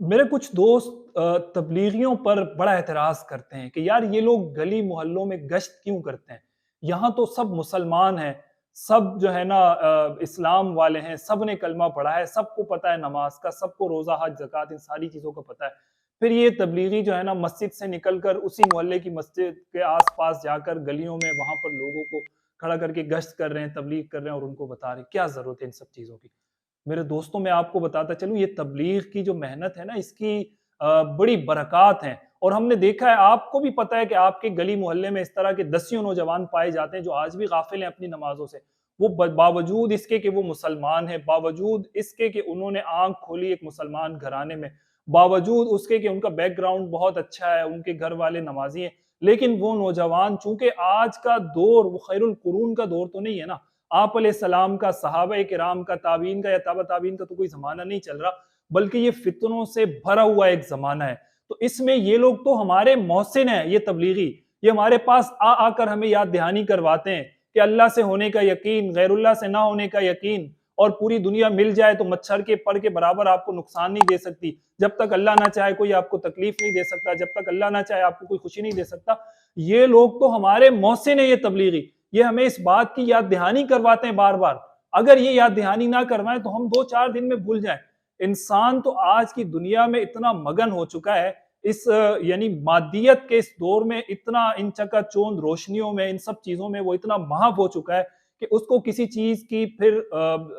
मेरे कुछ दोस्त तबलीगियों पर बड़ा एतराज़ करते हैं कि यार ये लोग गली मोहल्लों में गश्त क्यों करते हैं? यहाँ तो सब मुसलमान हैं, सब जो है ना इस्लाम वाले हैं, सब ने कलमा पढ़ा है, सबको पता है नमाज़ का, सबको रोज़ा, हज, ज़कात इन सारी चीज़ों का पता है। फिर ये तबलीगी जो है ना मस्जिद से निकल कर उसी मोहल्ले की मस्जिद के आस-पास जाकर गलियों में वहाँ पर लोगों को खड़ा करके गश्त कर रहे हैं, तबलीग कर रहे हैं और उनको बता रहे हैं। क्या ज़रूरत है इन सब चीज़ों की? मेरे दोस्तों मैं आपको बताता चलूँ ये तबलीग की जो मेहनत है ना इसकी बड़ी बरक़ात हैं और हमने देखा है आपको भी पता है कि आपके गली मोहल्ले में इस तरह के दसियों नौजवान पाए जाते हैं जो आज भी गाफ़िल हैं अपनी नमाज़ों से। वो बावजूद इसके कि वो मुसलमान हैं, बावजूद इसके कि उन्होंने आँख खोली एक मुसलमान घराने में, बावजूद उसके कि उनका बैकग्राउंड बहुत अच्छा है, उनके घर वाले नमाज़ी हैं, लेकिन वो नौजवान चूँकि आज का दौर वो खैरुल कुरून का दौर तो नहीं है ना, आप अलैहिस्सलाम का, सहाबा किराम का, ताबीन का या तबा ताबीन का तो कोई ज़माना नहीं चल रहा, बल्कि ये फितनों से भरा हुआ एक ज़माना है। तो इसमें ये लोग तो हमारे मोहसिन हैं, ये तबलीगी, ये हमारे पास आकर हमें याद दहानी करवाते हैं कि अल्लाह से होने का यकीन, गैरुल्लाह से ना होने का यकीन और पूरी दुनिया मिल जाए तो मच्छर के पर के बराबर आपको नुकसान नहीं दे सकती। जब तक अल्लाह ना चाहे कोई आपको तकलीफ नहीं दे सकता, जब तक अल्लाह ना चाहे आपको कोई खुशी नहीं दे सकता। ये लोग तो हमारे मोहसिन हैं ये तबलीगी। ये हमें इस बात की याद दहानी करवाते हैं बार-बार। अगर ये याद दहानी ना करवाएँ तो हम 2-4 दिन में भूल जाएँ। इंसान तो आज की दुनिया में इतना मगन हो चुका है, इस यानी मादियत के इस दौर में इतना इन चकाचौंध रोशनियों में, इन सब चीज़ों में वो इतना महव हो चुका है कि उसको किसी चीज़ की फिर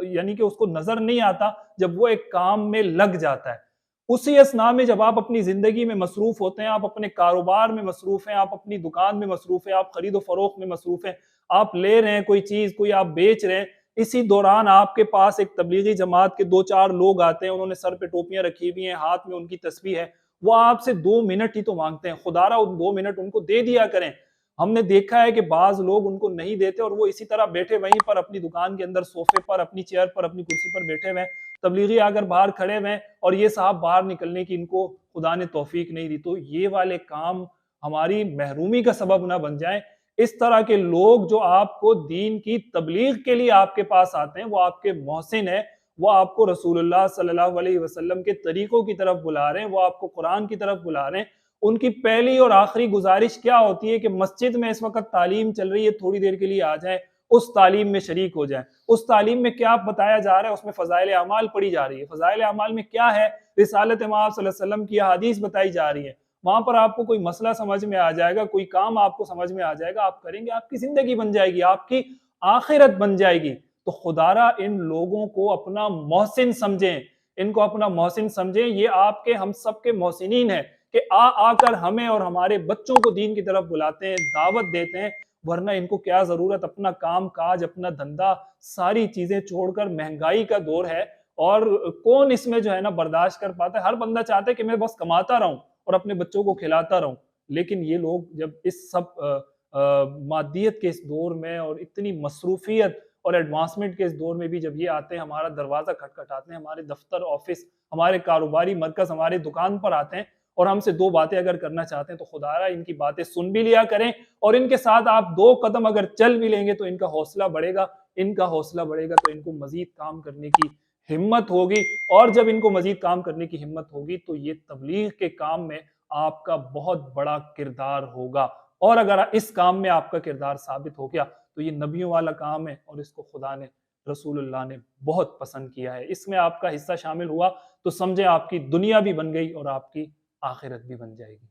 यानी कि उसको नज़र नहीं आता जब वो एक काम में लग जाता है। उसी असना में जब आप अपनी ज़िंदगी में मसरूफ़ होते हैं, आप अपने कारोबार में मसरूफ़ हैं, आप अपनी दुकान में मसरूफ़ हैं, आप खरीदो-फ़रोख्त में मसरूफ़ हैं, आप ले रहे हैं कोई चीज़, कोई आप बेच रहे हैं, इसी दौरान आपके पास एक तबलीगी जमात के 2-4 लोग आते हैं, उन्होंने सर पे टोपियाँ रखी हुई हैं, हाथ में उनकी तस्बीह है, वो आपसे 2 मिनट ही तो माँगते हैं, खुदारा उन 2 मिनट उनको दे दिया करें। हमने देखा है कि बाज़ लोग उनको नहीं देते और वो इसी तरह बैठे वहीं पर अपनी दुकान के अंदर सोफ़े पर, अपनी चेयर पर, अपनी कुर्सी पर बैठे हुए हैं, तबलीगी आकर बाहर खड़े हुए हैं और ये साहब बाहर निकलने की इनको खुदा ने तौफ़ीक नहीं दी। तो ये वाले काम हमारी महरूमी का सबब ना बन जाएँ। इस तरह के लोग जो आपको दीन की तबलीग के लिए आपके पास आते हैं, वो आपके मोहसिन हैं, वो आपको रसूलुल्लाह सल्लल्लाहु अलैहि वसल्लम के तरीकों की तरफ बुला रहे हैं, वो आपको कुरान की तरफ बुला रहे हैं। उनकी पहली और आखिरी गुज़ारिश क्या होती है कि मस्जिद में इस वक़्त तालीम चल रही है, थोड़ी देर के लिए आ जाएँ, उस तालीम में शरीक हो जाएँ। उस तालीम में क्या बताया जा रहा है, उसमें फ़ज़ाइल अमाल पढ़ी जा रही है। फ़ज़ाइल अमाल में क्या है, रिसालत माब सल्लल्लाहु अलैहि वसल्लम की अहादीस बताई जा रही है। वहाँ पर आपको कोई मसला समझ में आ जाएगा, कोई काम आपको समझ में आ जाएगा, आप करेंगे, आपकी ज़िंदगी बन जाएगी, आपकी आखिरत बन जाएगी। तो खुदारा इन लोगों को अपना मोहसिन समझें, इनको अपना मोहसिन समझें, ये आपके हम सब के मोहसिनीन हैं कि आकर हमें और हमारे बच्चों को दीन की तरफ बुलाते हैं, दावत देते हैं, वरना इनको क्या ज़रूरत अपना काम-काज, अपना धंधा, सारी चीज़ें छोड़कर महँगाई का दौर है और कौन इसमें जो है ना बर्दाश्त कर पाता है। हर बंदा चाहता है कि मैं बस कमाता रहूँ और अपने बच्चों को खिलाता रहूँ। लेकिन ये लोग जब इस सब मादियत के इस दौर में और इतनी मसरूफ़ियत और एडवांसमेंट के इस दौर में भी जब ये आते हैं, हमारा दरवाज़ा खटखटाते हैं, हमारे दफ़्तर, ऑफ़िस, हमारे कारोबारी मरकज़, हमारे दुकान पर आते हैं और हमसे 2 बातें अगर करना चाहते हैं, तो खुदारा इनकी बातें सुन भी लिया करें और इनके साथ आप 2 कदम अगर चल भी लेंगे, तो इनका हौसला बढ़ेगा। इनका हौसला बढ़ेगा, तो इनको मज़ीद काम करने की हिम्मत होगी और जब इनको मज़ीद काम करने की हिम्मत होगी, तो ये तबलीग के काम में आपका बहुत बड़ा किरदार होगा और अगर इस काम में आपका किरदार साबित हो गया, तो ये नबियों वाला काम है और इसको खुदा ने, रसूलुल्लाह ने बहुत पसंद किया है। इसमें आपका हिस्सा शामिल हुआ, तो समझें आपकी दुनिया भी बन गई और आपकी आखिरत भी बन जाएगी।